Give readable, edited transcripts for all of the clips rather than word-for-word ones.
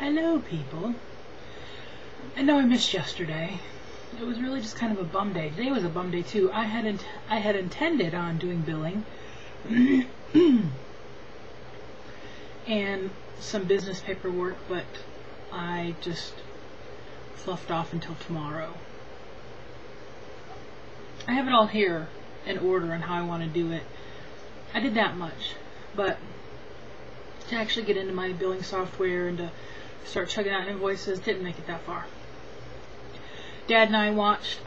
Hello, people. I know I missed yesterday. It was really just kind of a bum day. Today was a bum day too. I had intended on doing billing and some business paperwork, but I just fluffed off until tomorrow. I have it all here in order on how I want to do it. I did that much, but to actually get into my billing software and to start checking out invoices didn't make it that far. Dad and I watched,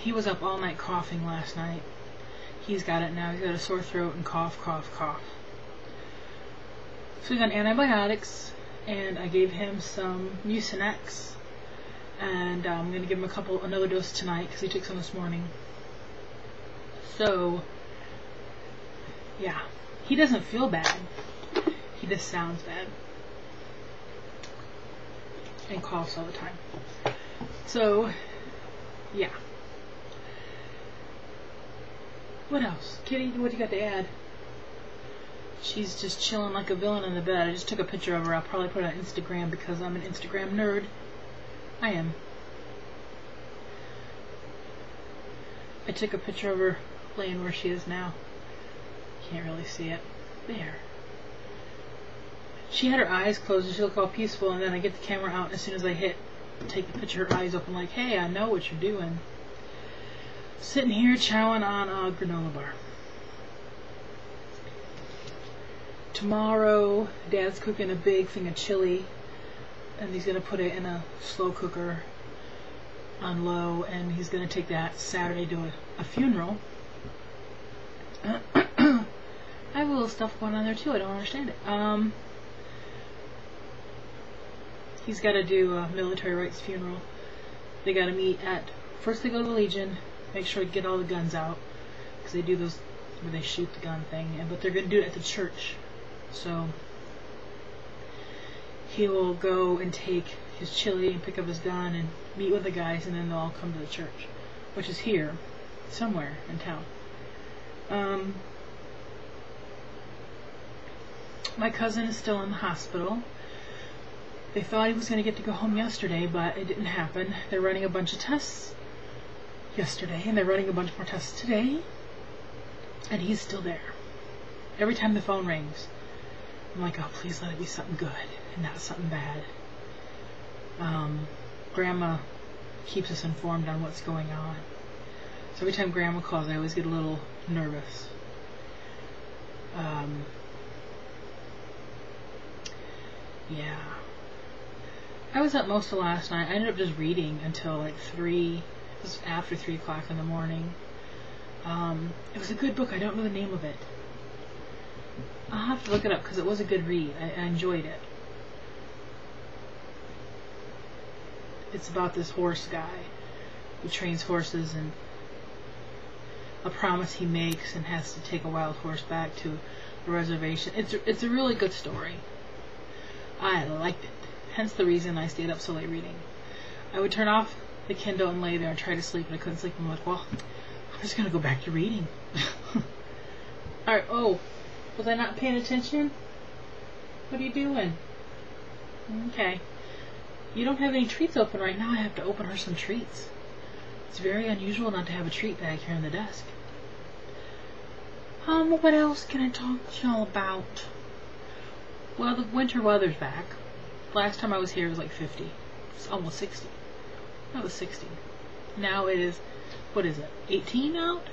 he was up all night coughing last night. He's got it now. He's got a sore throat and cough. So he's on antibiotics, and I gave him some Mucinex, and I'm going to give him another dose tonight because he took some this morning. So, yeah, he doesn't feel bad. He just sounds bad and coughs all the time. So, yeah. What else? Kitty, what do you got to add? She's just chilling like a villain in the bed. I just took a picture of her. I'll probably put it on Instagram because I'm an Instagram nerd. I am. I took a picture of her laying where she is now. Can't really see it. There. She had her eyes closed and she looked all peaceful, and then I get the camera out, and as soon as I take the picture, her eyes open like, hey, I know what you're doing. Sitting here chowing on a granola bar. Tomorrow, Dad's cooking a big thing of chili, and he's going to put it in a slow cooker on low, and he's going to take that Saturday to a funeral. I have a little stuff going on there too. I don't understand it. He's got to do a military rights funeral. They got to meet first they go to the Legion, make sure to get all the guns out, because they do those where they shoot the gun thing, but they're going to do it at the church. So he will go and take his chili and pick up his gun and meet with the guys, and then they'll all come to the church, which is here, somewhere in town. My cousin is still in the hospital. They thought he was going to get to go home yesterday, but it didn't happen. They're running a bunch of tests yesterday, and they're running a bunch more tests today, and he's still there. Every time the phone rings, I'm like, oh, please let it be something good and not something bad. Grandma keeps us informed on what's going on. So every time Grandma calls, I always get a little nervous. Yeah. I was up most of last night. I ended up just reading until like 3. It was after 3 o'clock in the morning. It was a good book. I don't know the name of it. I'll have to look it up because it was a good read. I enjoyed it. It's about this horse guy who trains horses, and a promise he makes and has to take a wild horse back to a reservation. It's a really good story. I liked it. Hence the reason I stayed up so late reading. I would turn off the Kindle and lay there and try to sleep, and I couldn't sleep. I'm like, well, I'm just going to go back to reading. Alright, was I not paying attention? What are you doing? Okay. You don't have any treats open right now. I have to open her some treats. It's very unusual not to have a treat bag here on the desk. What else can I talk to y'all about? Well, the winter weather's back. Last time I was here it was like 50. It's almost 60. That was 60. Now it is, what is it, 18 out?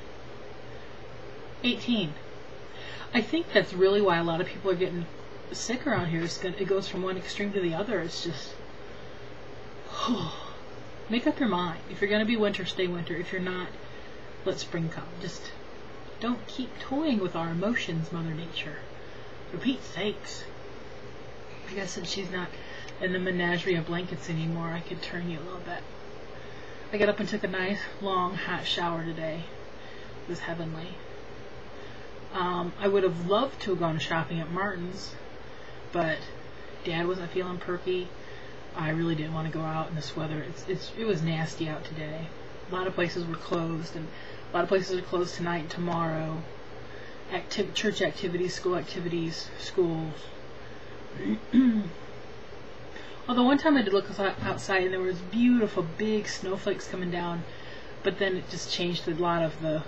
18. I think that's really why a lot of people are getting sick around here. It goes from one extreme to the other. It's just, make up your mind. If you're going to be winter, stay winter. If you're not, let spring come. Just don't keep toying with our emotions, Mother Nature. For Pete's sakes. I guess since she's not in the menagerie of blankets anymore, I could turn you a little bit. I got up and took a nice, long, hot shower today. It was heavenly. I would have loved to have gone shopping at Martin's, but Dad wasn't feeling perky. I really didn't want to go out in this weather. It was nasty out today. A lot of places were closed, and a lot of places are closed tonight and tomorrow. Church activities, school activities, schools. Although one time I did look outside and there was beautiful big snowflakes coming down, but then it just changed a lot of the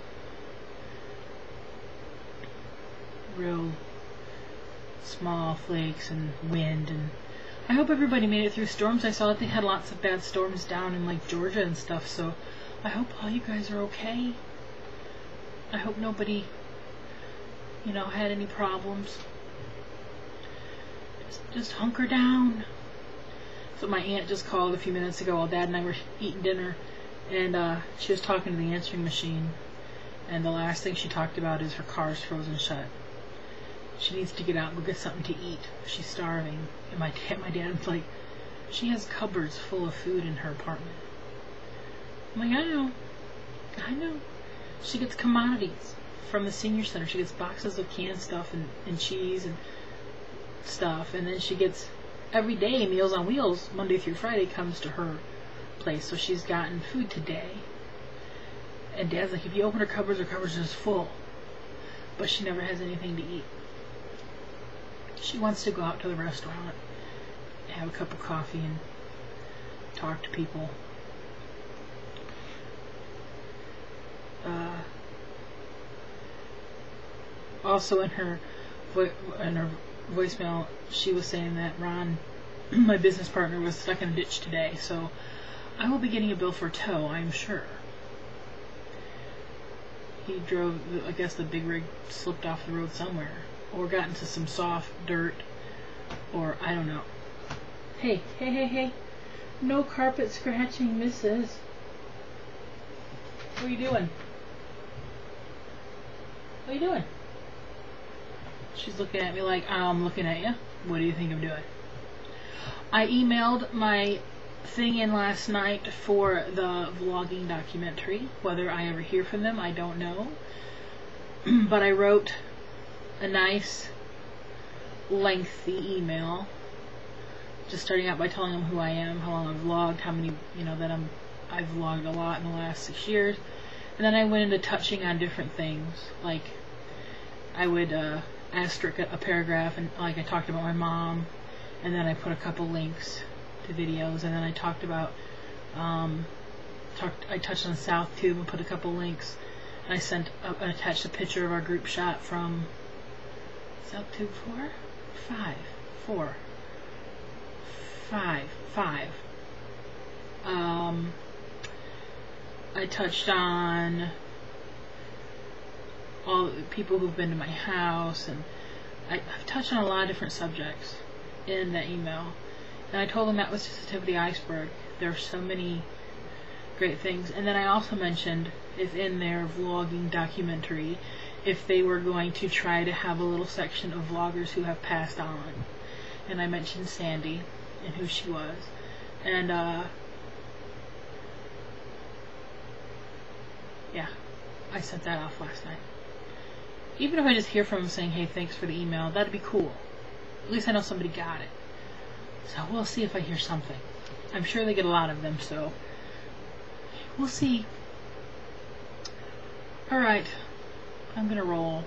real small flakes and wind. And I hope everybody made it through storms. I saw that they had lots of bad storms down in like Georgia and stuff, so I hope all you guys are okay. I hope nobody, you know, had any problems. Just hunker down. So my aunt just called a few minutes ago while Dad and I were eating dinner, and she was talking to the answering machine, and the last thing she talked about is her car's frozen shut. She needs to get out and go get something to eat. She's starving. And my dad's like, she has cupboards full of food in her apartment. I'm like, I know. She gets commodities from the senior center. She gets boxes of canned stuff and cheese and stuff, and then she gets every day Meals on Wheels, Monday through Friday, comes to her place. So she's gotten food today. And Dad's like, if you open her cupboards are just full. But she never has anything to eat. She wants to go out to the restaurant, have a cup of coffee, and talk to people. Also in her voicemail, she was saying that Ron, my business partner, was stuck in a ditch today, so I will be getting a bill for tow, I'm sure. He drove, I guess the big rig slipped off the road somewhere, or got into some soft dirt, or I don't know. Hey. No carpet scratching, missus. What are you doing? What are you doing? She's looking at me like, I'm looking at you. What do you think I'm doing? I emailed my thing in last night for the vlogging documentary. Whether I ever hear from them, I don't know. But I wrote a nice, lengthy email, just starting out by telling them who I am, how long I've vlogged, how many, you know, that I've vlogged a lot in the last 6 years. And then I went into touching on different things, like I would asterisk a paragraph, and like I talked about my mom, and then I put a couple links to videos, and then I talked about I touched on South Tube and put a couple links, and I attached a picture of our group shot from South Tube 4. Five. I touched on all the people who've been to my house, and I've touched on a lot of different subjects in that email. And I told them that was just the tip of the iceberg. There are so many great things. And then I also mentioned, if in their vlogging documentary, if they were going to try to have a little section of vloggers who have passed on. And I mentioned Sandy and who she was. And yeah, I sent that off last night. Even if I just hear from them saying, hey, thanks for the email, that'd be cool. At least I know somebody got it. So we'll see if I hear something. I'm sure they get a lot of them, so we'll see. Alright, I'm gonna roll.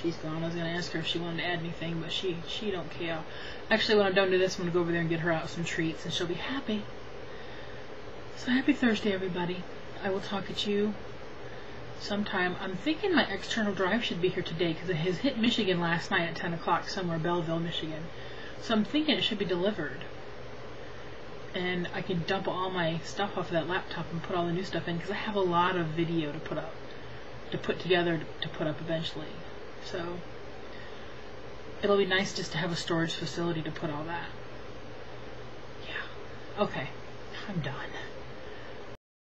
She's gone. I was gonna ask her if she wanted to add anything, but she don't care. Actually, when I'm done with this, I'm gonna go over there and get her out some treats, and she'll be happy. So happy Thursday, everybody. I will talk at you sometime. I'm thinking my external drive should be here today, because it has hit Michigan last night at 10 o'clock somewhere, Belleville, Michigan. So I'm thinking it should be delivered. And I can dump all my stuff off of that laptop and put all the new stuff in, because I have a lot of video to put up, to put together, to put up eventually. So it'll be nice just to have a storage facility to put all that. Yeah. Okay. I'm done.